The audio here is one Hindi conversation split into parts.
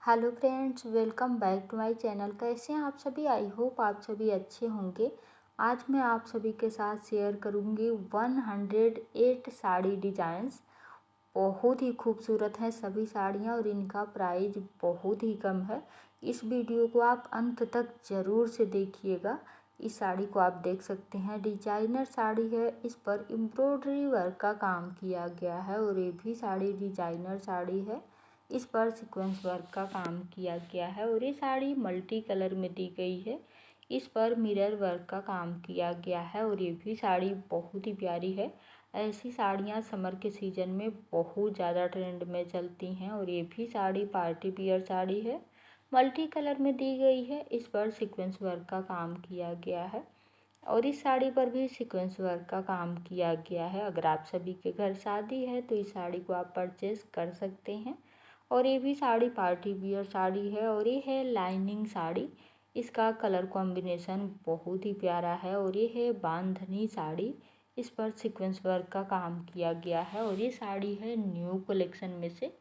Hello friends, welcome back to my channel. कैसे हैं आप सभी? आई होप आप सभी अच्छे होंगे। आज मैं आप सभी के साथ शेयर करूंगी 108 साड़ी डिज़ाइंस। बहुत ही खूबसूरत हैं सभी साड़ियां और इनका प्राइस बहुत ही कम है। इस वीडियो को आप अंत तक ज़रूर से देखिएगा। इस साड़ी को आप देख सकते हैं, डिजाइनर साड़ी है। इस पर एम्ब्रॉयडरी वर्क का काम किया गया है और ये भी साड़ी डिजाइनर साड़ी है। इस पर सीक्वेंस वर्क का काम किया गया है और ये साड़ी मल्टी कलर में दी गई है। इस पर मिरर वर्क का काम किया गया है और ये भी साड़ी बहुत ही प्यारी है। ऐसी साड़ियाँ समर के सीज़न में बहुत ज़्यादा ट्रेंड में चलती हैं और ये भी साड़ी पार्टी वियर साड़ी है। मल्टी कलर में दी गई है। इस पर सीक्वेंस वर्क का काम किया गया है और इस साड़ी पर भी सीक्वेंस वर्क का काम किया गया है। अगर आप सभी के घर शादी है तो इस साड़ी को आप परचेस कर सकते हैं। और ये भी साड़ी पार्टी वियर साड़ी है और ये है लाइनिंग साड़ी। इसका कलर कॉम्बिनेशन बहुत ही प्यारा है और ये है बांधनी साड़ी। इस पर सीक्वेंस वर्क का काम किया गया है और ये साड़ी है न्यू कलेक्शन में से,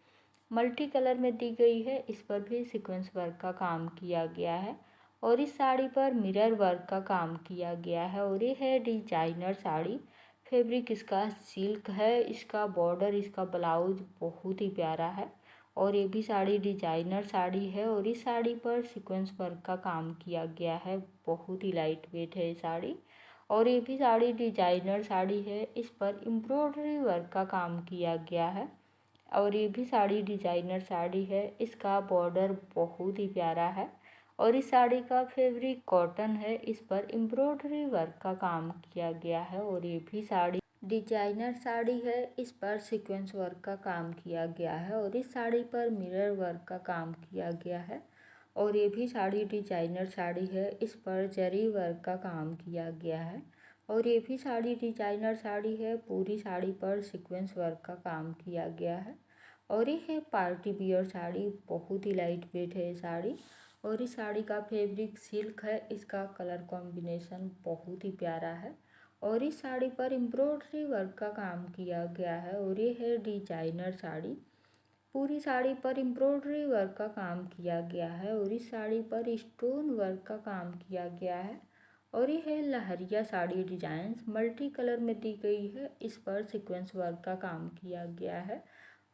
मल्टी कलर में दी गई है। इस पर भी सीक्वेंस वर्क का काम किया गया है और इस साड़ी पर मिरर वर्क का काम किया गया है और ये है डिजाइनर साड़ी। फैब्रिक इसका सिल्क है। इसका बॉर्डर, इसका ब्लाउज बहुत ही प्यारा है और ये भी साड़ी डिजाइनर साड़ी है और इस साड़ी पर सीक्वेंस वर्क का काम किया गया है। बहुत ही लाइट वेट है ये साड़ी और ये भी साड़ी डिजाइनर साड़ी है। इस पर एम्ब्रॉयडरी वर्क का काम किया गया है और ये भी साड़ी डिजाइनर साड़ी है। इसका बॉर्डर बहुत ही प्यारा है और इस साड़ी का फैब्रिक कॉटन है। इस पर एम्ब्रॉयडरी वर्क का काम किया गया है और ये भी साड़ी डिजाइनर साड़ी है। इस पर सीक्वेंस वर्क का काम किया गया है और इस साड़ी पर मिरर वर्क का काम किया गया है और ये भी साड़ी डिजाइनर साड़ी है। इस पर जरी वर्क का काम किया गया है और ये भी साड़ी डिजाइनर साड़ी है। पूरी साड़ी पर सीक्वेंस वर्क का काम किया गया है और ये है पार्टी वियर साड़ी। बहुत ही लाइट वेट है ये साड़ी और इस साड़ी का फैब्रिक सिल्क है। इसका कलर कॉम्बिनेशन बहुत ही प्यारा है और इस साड़ी पर एम्ब्रॉयडरी वर्क का काम किया गया है और ये है डिजाइनर साड़ी। पूरी साड़ी पर एम्ब्रॉयडरी वर्क का काम किया गया है और इस साड़ी पर स्टोन वर्क का काम किया गया है और ये है लहरिया साड़ी डिजाइंस। मल्टी कलर में दी गई है। इस पर सीक्वेंस वर्क का काम किया गया है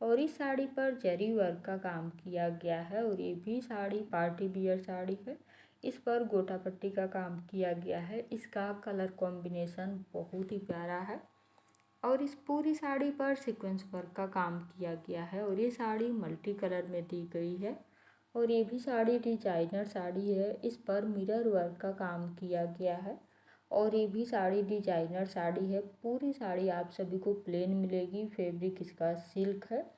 और इस साड़ी पर जरी वर्क का काम किया गया है और ये भी साड़ी पार्टी वियर साड़ी है। इस पर गोटा पट्टी का काम किया गया है। इसका कलर कॉम्बिनेशन बहुत ही प्यारा है और इस पूरी साड़ी पर सीक्वेंस वर्क का काम किया गया है और ये साड़ी मल्टी कलर में दी गई है और ये भी साड़ी डिजाइनर साड़ी है। इस पर मिरर वर्क का काम किया गया है और ये भी साड़ी डिजाइनर साड़ी है। पूरी साड़ी आप सभी को प्लेन मिलेगी। फैब्रिक इसका सिल्क है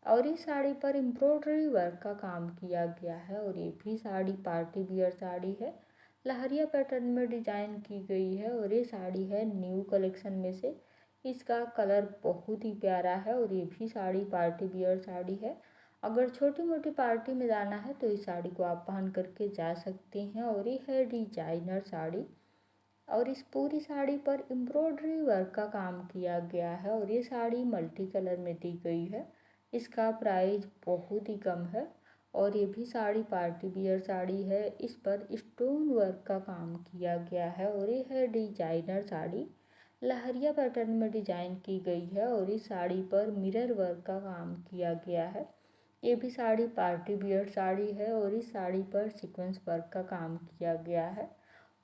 और इस साड़ी पर एम्ब्रॉयडरी वर्क का काम किया गया है और ये भी साड़ी पार्टी वियर साड़ी है। लहरिया पैटर्न में डिजाइन की गई है और ये साड़ी है न्यू कलेक्शन में से। इसका कलर बहुत ही प्यारा है और ये भी साड़ी पार्टी वियर साड़ी है। अगर छोटी मोटी पार्टी में जाना है तो इस साड़ी को आप पहन करके जा सकते हैं और ये है डिजाइनर साड़ी और इस पूरी साड़ी पर एम्ब्रॉयडरी वर्क का काम किया गया है और ये साड़ी मल्टी कलर में दी गई है। इसका प्राइस बहुत ही कम है और ये भी साड़ी पार्टी वियर साड़ी है। इस पर स्टोन वर्क का काम किया गया है और ये है डिजाइनर साड़ी। लहरिया पैटर्न में डिजाइन की गई है और इस साड़ी पर मिरर वर्क का काम किया गया है। ये भी साड़ी पार्टी वियर साड़ी है और इस साड़ी पर सीक्वेंस वर्क का काम किया गया है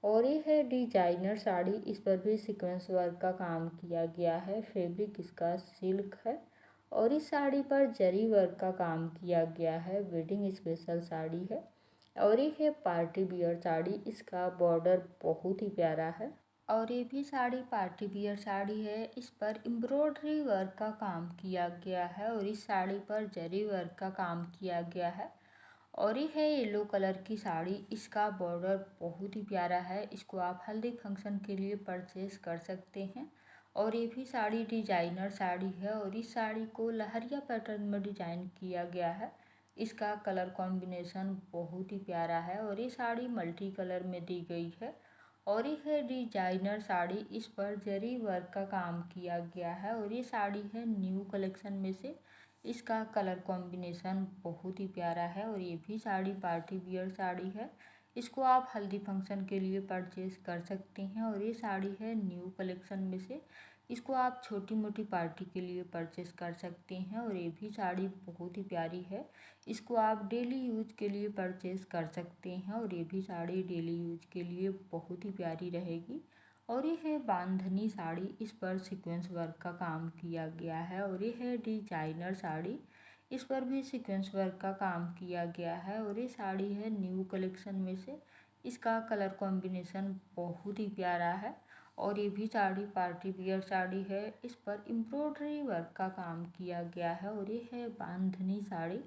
और ये है डिजाइनर साड़ी। इस पर भी सीक्वेंस वर्क का काम किया गया है। फैब्रिक इसका सिल्क है और इस साड़ी पर जरी वर्क का काम किया गया है। वेडिंग स्पेशल साड़ी है और ये है पार्टी वियर साड़ी। इसका बॉर्डर बहुत ही प्यारा है और ये भी साड़ी पार्टी वियर साड़ी है। इस पर एम्ब्रॉयडरी वर्क का काम किया गया है और इस साड़ी पर जरी वर्क का काम किया गया है और ये है येलो कलर की साड़ी। इसका बॉर्डर बहुत ही प्यारा है। इसको आप हल्दी फंक्शन के लिए परचेज कर सकते हैं और ये भी साड़ी डिजाइनर साड़ी है और इस साड़ी को लहरिया पैटर्न में डिजाइन किया गया है। इसका कलर कॉम्बिनेशन बहुत ही प्यारा है और ये साड़ी मल्टी कलर में दी गई है और ये है डिजाइनर साड़ी। इस पर जरी वर्क का काम किया गया है और ये साड़ी है न्यू कलेक्शन में से। इसका कलर कॉम्बिनेशन बहुत ही प्यारा है और ये भी साड़ी पार्टी वियर साड़ी है। इसको आप हल्दी फंक्शन के लिए परचेज कर सकते हैं और ये साड़ी है न्यू कलेक्शन में से। इसको आप छोटी मोटी पार्टी के लिए परचेज कर सकते हैं और ये भी साड़ी बहुत ही प्यारी है। इसको आप डेली यूज के लिए परचेज कर सकते हैं और ये भी साड़ी डेली यूज के लिए बहुत ही प्यारी रहेगी। और ये है बांधनी साड़ी, इस पर सीक्वेंस वर्क का काम किया गया है और ये है डिजाइनर साड़ी, इस पर भी सीक्वेंस वर्क का काम किया गया है और ये साड़ी है न्यू कलेक्शन में से। इसका कलर कॉम्बिनेशन बहुत ही प्यारा है और ये भी साड़ी पार्टी वियर साड़ी है। इस पर एम्ब्रॉयडरी वर्क का काम किया गया है और ये है बांधनी साड़ी।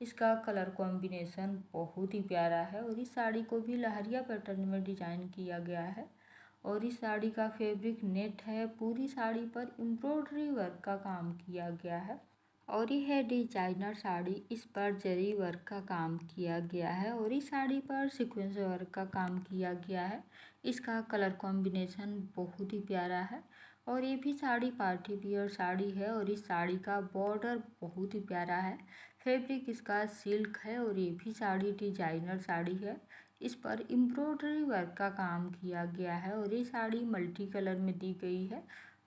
इसका कलर कॉम्बिनेशन बहुत ही प्यारा है और इस साड़ी को भी लहरिया पैटर्न में डिजाइन किया गया है और इस साड़ी का फैब्रिक नेट है। पूरी साड़ी पर एम्ब्रॉयडरी वर्क का काम किया गया है और ये है डिजाइनर साड़ी, इस पर जरी वर्क का काम किया गया है और इस साड़ी पर सीक्वेंस वर्क का काम किया गया है। इसका कलर कॉम्बिनेशन बहुत ही प्यारा है और ये भी साड़ी पार्टी वियर साड़ी है और इस साड़ी का बॉर्डर बहुत ही प्यारा है। फैब्रिक इसका सिल्क है और ये भी साड़ी डिजाइनर साड़ी है। इस पर एम्ब्रॉयडरी वर्क का काम किया गया है और ये साड़ी मल्टी कलर में दी गई है।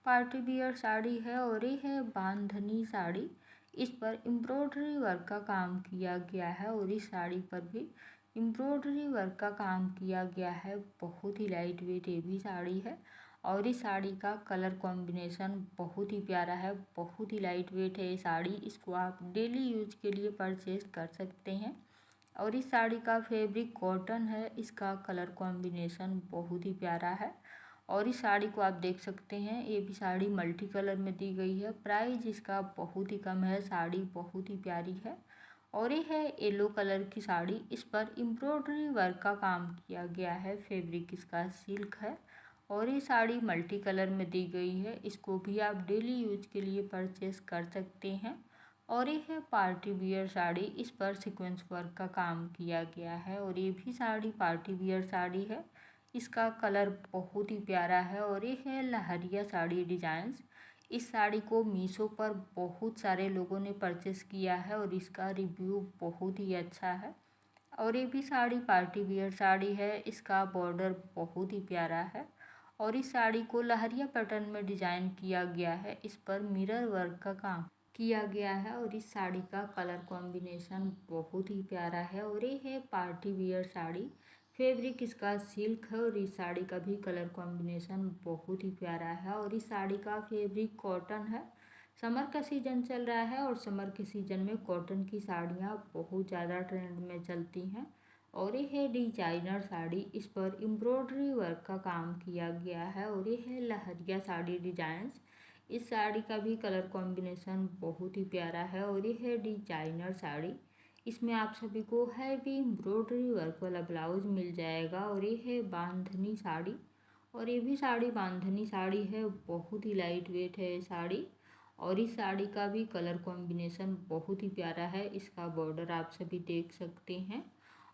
पार्टी वियर साड़ी है और ये है बांधनी साड़ी, इस पर एम्ब्रॉयडरी वर्क का काम किया गया है और इस साड़ी पर भी एम्ब्रॉयडरी वर्क का काम किया गया है। बहुत ही लाइट वेट ये भी साड़ी है और इस साड़ी का कलर कॉम्बिनेशन बहुत ही प्यारा है, बहुत ही लाइट वेट है ये साड़ी। इसको आप डेली यूज के लिए परचेज कर सकते हैं और इस साड़ी का फैब्रिक कॉटन है। इसका कलर कॉम्बिनेशन बहुत ही प्यारा है और इस साड़ी को आप देख सकते हैं, ये भी साड़ी मल्टी कलर में दी गई है। प्राइस इसका बहुत ही कम है, साड़ी बहुत ही प्यारी है और ये है येलो कलर की साड़ी, इस पर एम्ब्रॉयडरी वर्क का काम किया गया है। फैब्रिक इसका सिल्क है और ये साड़ी मल्टी कलर में दी गई है। इसको भी आप डेली यूज के लिए परचेस कर सकते हैं और ये है पार्टी वियर साड़ी, इस पर सीक्वेंस वर्क का काम किया गया है और ये भी साड़ी पार्टी वियर साड़ी है। इसका कलर बहुत ही प्यारा है और ये है लहरिया साड़ी डिजाइन्स। इस साड़ी को मीशो पर बहुत सारे लोगों ने परचेस किया है और इसका रिव्यू बहुत ही अच्छा है और ये भी साड़ी पार्टी वियर साड़ी है। इसका बॉर्डर बहुत ही प्यारा है और इस साड़ी को लहरिया पैटर्न में डिजाइन किया गया है। इस पर मिरर वर्क का काम किया गया है और इस साड़ी का कलर कॉम्बिनेशन बहुत ही प्यारा है और ये है पार्टी वियर साड़ी। फैब्रिक इसका सिल्क है और इस साड़ी का भी कलर कॉम्बिनेशन बहुत ही प्यारा है और इस साड़ी का फैब्रिक कॉटन है। समर का सीज़न चल रहा है और समर के सीज़न में कॉटन की साड़ियाँ बहुत ज़्यादा ट्रेंड में चलती हैं और ये है डिजाइनर साड़ी, इस पर एम्ब्रॉयडरी वर्क का काम किया गया है और ये है लहरिया साड़ी डिजाइन्स। इस साड़ी का भी कलर कॉम्बिनेशन बहुत ही प्यारा है और ये है डिजाइनर साड़ी। इसमें आप सभी को हैवी एम्ब्रॉयडरी वर्क वाला ब्लाउज मिल जाएगा और ये है बांधनी साड़ी और ये भी साड़ी बांधनी साड़ी है। बहुत ही लाइट वेट है ये साड़ी और इस साड़ी का भी कलर कॉम्बिनेशन बहुत ही प्यारा है। इसका बॉर्डर आप सभी देख सकते हैं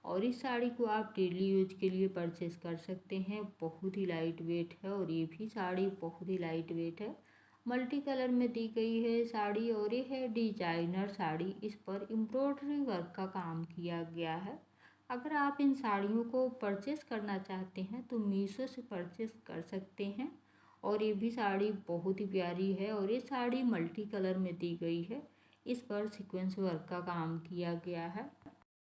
और इस साड़ी को आप डेली यूज के लिए परचेस कर सकते हैं। बहुत ही लाइट वेट है और ये भी साड़ी बहुत ही लाइट वेट है। मल्टी कलर में दी गई है साड़ी और ये है डिजाइनर साड़ी, इस पर एम्ब्रॉयडरी वर्क का काम किया गया है। अगर आप इन साड़ियों को परचेस करना चाहते हैं तो मीशो से परचेस कर सकते हैं और ये भी साड़ी बहुत ही प्यारी है और ये साड़ी मल्टी कलर में दी गई है। इस पर सीक्वेंस वर्क का काम किया गया है